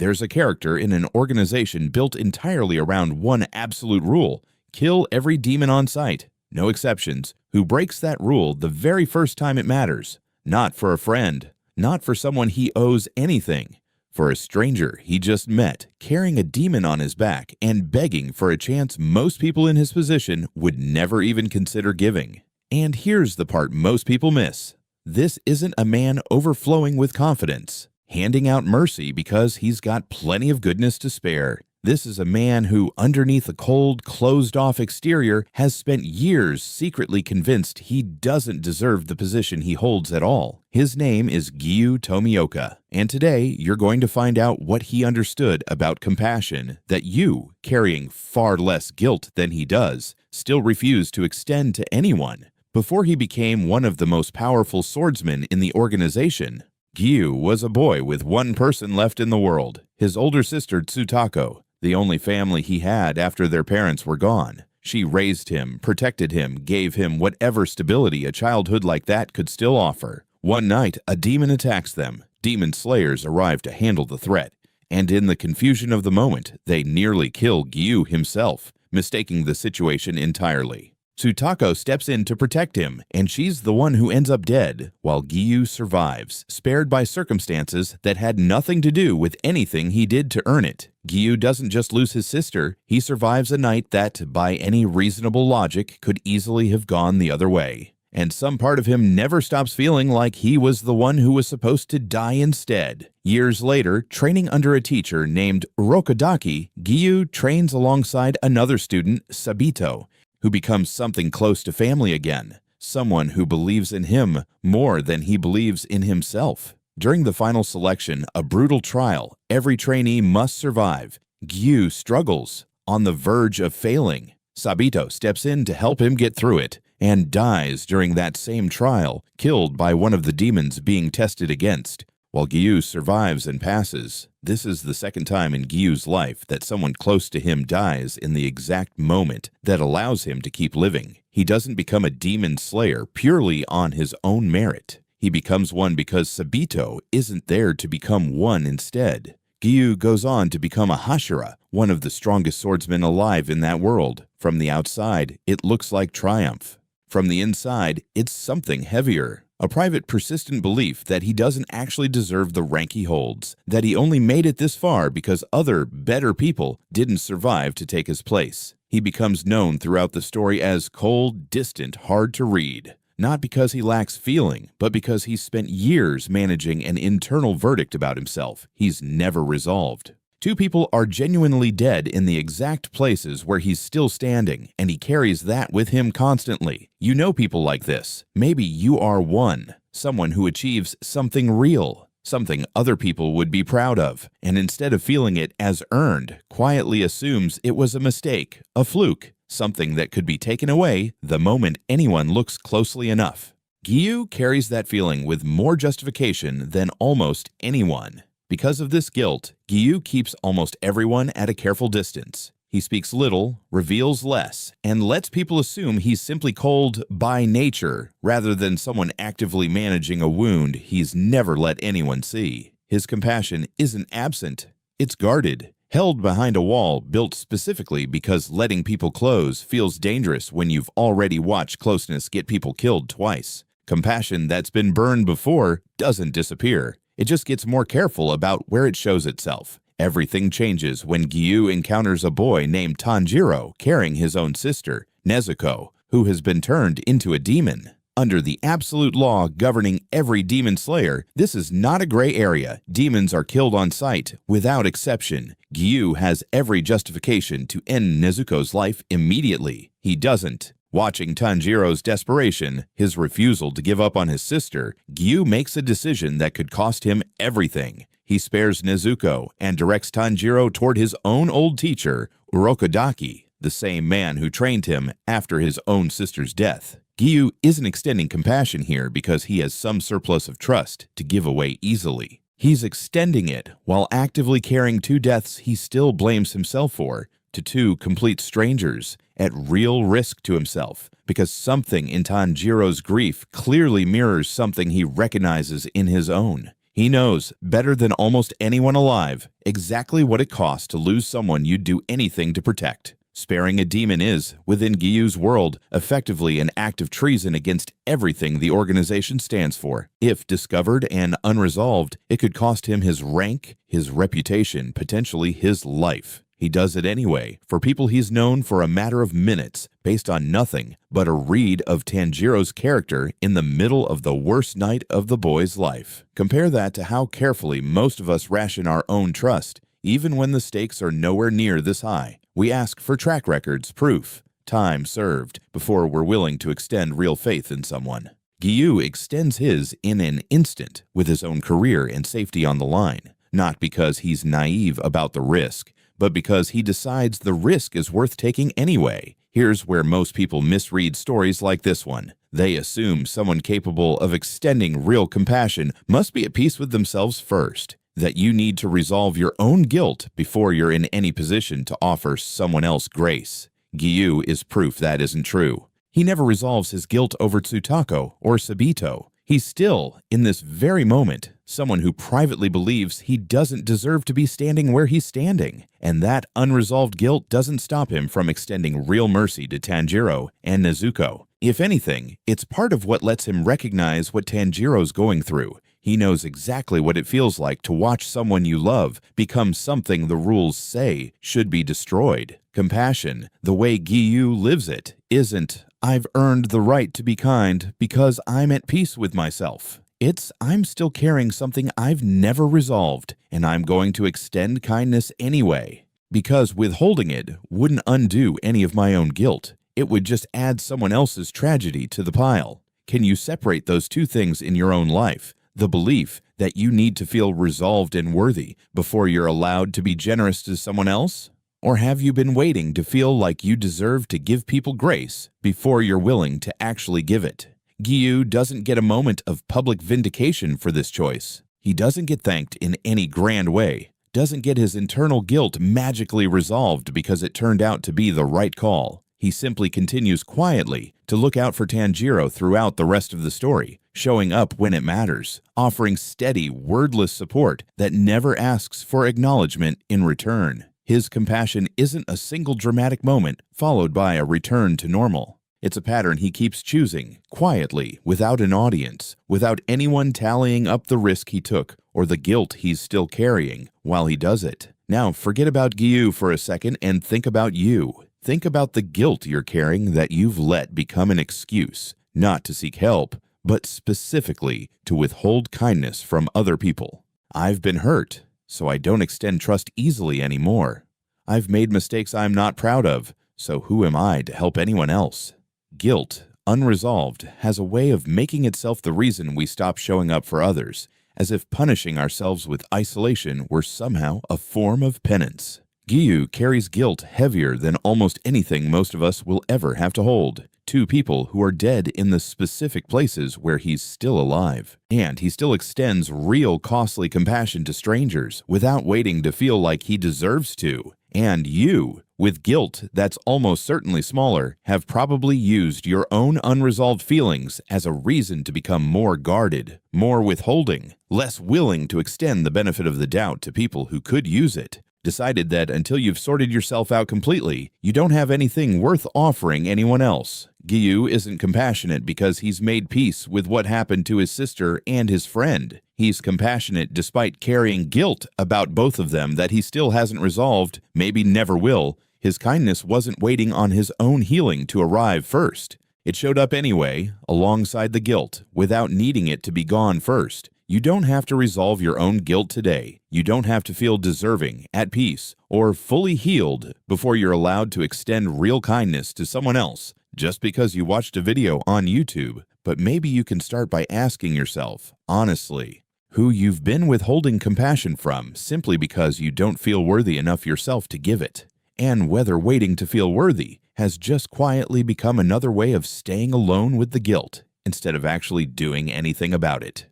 There's a character in an organization built entirely around one absolute rule: kill every demon on sight, no exceptions, who breaks that rule the very first time it matters. Not for a friend, not for someone he owes anything, for a stranger he just met, carrying a demon on his back and begging for a chance most people in his position would never even consider giving. And here's the part most people miss. This isn't a man overflowing with confidence, handing out mercy because he's got plenty of goodness to spare. This is a man who, underneath a cold, closed-off exterior, has spent years secretly convinced he doesn't deserve the position he holds at all. His name is Giyu Tomioka, and today you're going to find out what he understood about compassion that you, carrying far less guilt than he does, still refuse to extend to anyone. Before he became one of the most powerful swordsmen in the organization, Giyu was a boy with one person left in the world, his older sister Tsutako, the only family he had after their parents were gone. She raised him, protected him, gave him whatever stability a childhood like that could still offer. One night, a demon attacks them. Demon slayers arrive to handle the threat, and in the confusion of the moment, they nearly kill Giyu himself, mistaking the situation entirely. Tsutako steps in to protect him, and she's the one who ends up dead, while Giyu survives, spared by circumstances that had nothing to do with anything he did to earn it. Giyu doesn't just lose his sister, he survives a night that, by any reasonable logic, could easily have gone the other way. And some part of him never stops feeling like he was the one who was supposed to die instead. Years later, training under a teacher named Urokodaki, Giyu trains alongside another student, Sabito, who becomes something close to family again, someone who believes in him more than he believes in himself. During the final selection, a brutal trial every trainee must survive, Giyu struggles, on the verge of failing. Sabito steps in to help him get through it, and dies during that same trial, killed by one of the demons being tested against. While Giyu survives and passes, this is the second time in Giyu's life that someone close to him dies in the exact moment that allows him to keep living. He doesn't become a demon slayer purely on his own merit. He becomes one because Sabito isn't there to become one instead. Giyu goes on to become a Hashira, one of the strongest swordsmen alive in that world. From the outside, it looks like triumph. From the inside, it's something heavier. A private, persistent belief that he doesn't actually deserve the rank he holds, that he only made it this far because other, better people didn't survive to take his place. He becomes known throughout the story as cold, distant, hard to read. Not because he lacks feeling, but because he's spent years managing an internal verdict about himself he's never resolved. Two people are genuinely dead in the exact places where he's still standing, and he carries that with him constantly. You know people like this. Maybe you are one. Someone who achieves something real, something other people would be proud of, and instead of feeling it as earned, quietly assumes it was a mistake, a fluke, something that could be taken away the moment anyone looks closely enough. Giyu carries that feeling with more justification than almost anyone. Because of this guilt, Giyu keeps almost everyone at a careful distance. He speaks little, reveals less, and lets people assume he's simply cold by nature rather than someone actively managing a wound he's never let anyone see. His compassion isn't absent, it's guarded, held behind a wall built specifically because letting people close feels dangerous when you've already watched closeness get people killed twice. Compassion that's been burned before doesn't disappear. It just gets more careful about where it shows itself. Everything changes when Giyu encounters a boy named Tanjiro carrying his own sister, Nezuko, who has been turned into a demon. Under the absolute law governing every demon slayer, this is not a gray area. Demons are killed on sight, without exception. Giyu has every justification to end Nezuko's life immediately. He doesn't. Watching Tanjiro's desperation, his refusal to give up on his sister, Giyu makes a decision that could cost him everything. He spares Nezuko and directs Tanjiro toward his own old teacher, Urokodaki, the same man who trained him after his own sister's death. Giyu isn't extending compassion here because he has some surplus of trust to give away easily. He's extending it while actively carrying two deaths he still blames himself for, to two complete strangers at real risk to himself, because something in Tanjiro's grief clearly mirrors something he recognizes in his own. He knows, better than almost anyone alive, exactly what it costs to lose someone you'd do anything to protect. Sparing a demon is, within Giyu's world, effectively an act of treason against everything the organization stands for. If discovered and unresolved, it could cost him his rank, his reputation, potentially his life. He does it anyway, for people he's known for a matter of minutes, based on nothing but a read of Tanjiro's character in the middle of the worst night of the boy's life. Compare that to how carefully most of us ration our own trust, even when the stakes are nowhere near this high. We ask for track records, proof, time served, before we're willing to extend real faith in someone. Giyu extends his in an instant, with his own career and safety on the line, not because he's naive about the risk, but because he decides the risk is worth taking anyway. Here's where most people misread stories like this one. They assume someone capable of extending real compassion must be at peace with themselves first, that you need to resolve your own guilt before you're in any position to offer someone else grace. Giyu is proof that isn't true. He never resolves his guilt over Tsutako or Sabito. He's still, in this very moment, someone who privately believes he doesn't deserve to be standing where he's standing, and that unresolved guilt doesn't stop him from extending real mercy to Tanjiro and Nezuko. If anything, it's part of what lets him recognize what Tanjiro's going through. He knows exactly what it feels like to watch someone you love become something the rules say should be destroyed. Compassion, the way Giyu lives it, isn't, "I've earned the right to be kind because I'm at peace with myself." It's, "I'm still carrying something I've never resolved, and I'm going to extend kindness anyway. Because withholding it wouldn't undo any of my own guilt. It would just add someone else's tragedy to the pile." Can you separate those two things in your own life? The belief that you need to feel resolved and worthy before you're allowed to be generous to someone else? Or have you been waiting to feel like you deserve to give people grace before you're willing to actually give it? Giyu doesn't get a moment of public vindication for this choice. He doesn't get thanked in any grand way, doesn't get his internal guilt magically resolved because it turned out to be the right call. He simply continues quietly to look out for Tanjiro throughout the rest of the story, showing up when it matters, offering steady, wordless support that never asks for acknowledgement in return. His compassion isn't a single dramatic moment followed by a return to normal. It's a pattern he keeps choosing, quietly, without an audience, without anyone tallying up the risk he took or the guilt he's still carrying while he does it. Now, forget about Giyu for a second and think about you. Think about the guilt you're carrying that you've let become an excuse, not to seek help, but specifically to withhold kindness from other people. I've been hurt, so I don't extend trust easily anymore. I've made mistakes I'm not proud of, so who am I to help anyone else? Guilt, unresolved, has a way of making itself the reason we stop showing up for others, as if punishing ourselves with isolation were somehow a form of penance. Giyu carries guilt heavier than almost anything most of us will ever have to hold. Two people who are dead in the specific places where he's still alive. And he still extends real costly compassion to strangers without waiting to feel like he deserves to. And you, with guilt that's almost certainly smaller, have probably used your own unresolved feelings as a reason to become more guarded, more withholding, less willing to extend the benefit of the doubt to people who could use it. Decided that until you've sorted yourself out completely, you don't have anything worth offering anyone else. Giyu isn't compassionate because he's made peace with what happened to his sister and his friend. He's compassionate despite carrying guilt about both of them that he still hasn't resolved, maybe never will. His kindness wasn't waiting on his own healing to arrive first. It showed up anyway, alongside the guilt, without needing it to be gone first. You don't have to resolve your own guilt today. You don't have to feel deserving, at peace, or fully healed before you're allowed to extend real kindness to someone else just because you watched a video on YouTube. But maybe you can start by asking yourself, honestly, who you've been withholding compassion from simply because you don't feel worthy enough yourself to give it, and whether waiting to feel worthy has just quietly become another way of staying alone with the guilt instead of actually doing anything about it.